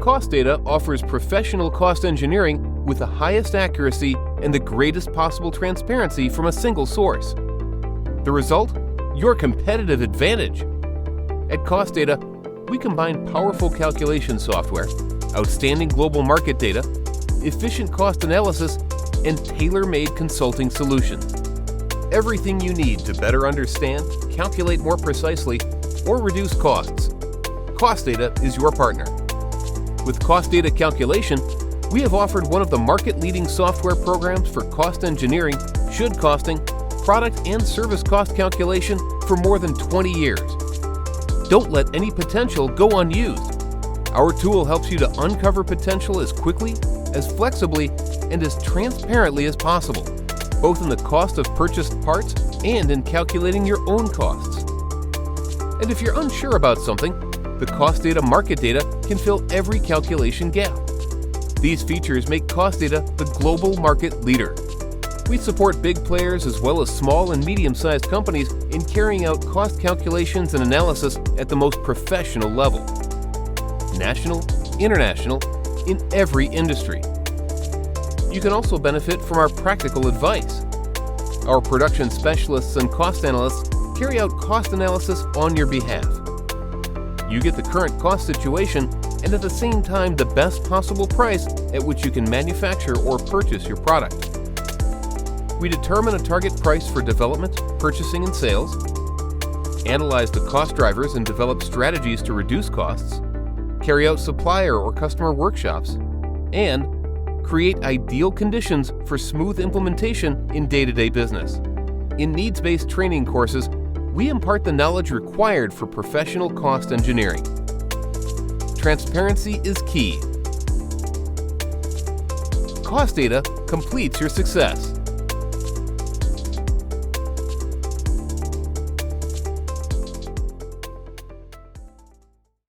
Cost Data offers professional cost engineering with the highest accuracy and the greatest possible transparency from a single source. The result? Your competitive advantage. At Cost Data, we combine powerful calculation software, outstanding global market data, efficient cost analysis, and tailor-made consulting solutions. Everything you need to better understand, calculate more precisely, or reduce costs. Cost Data is your partner. With Cost Data Calculation, we have offered one of the market-leading software programs for cost engineering, should costing, product and service cost calculation for more than 20 years. Don't let any potential go unused. Our tool helps you to uncover potential as quickly, as flexibly, and as transparently as possible, both in the cost of purchased parts and in calculating your own costs. And if you're unsure about something, the Cost Data market data can fill every calculation gap. These features make Cost Data the global market leader. We support big players as well as small and medium-sized companies in carrying out cost calculations and analysis at the most professional level. National, international, in every industry. You can also benefit from our practical advice. Our production specialists and cost analysts carry out cost analysis on your behalf. You get the current cost situation and at the same time the best possible price at which you can manufacture or purchase your product. We determine a target price for development, purchasing, and sales, analyze the cost drivers and develop strategies to reduce costs, carry out supplier or customer workshops, and create ideal conditions for smooth implementation in day-to-day business. In needs-based training courses, we impart the knowledge required for professional cost engineering. Transparency is key. Cost Data completes your success.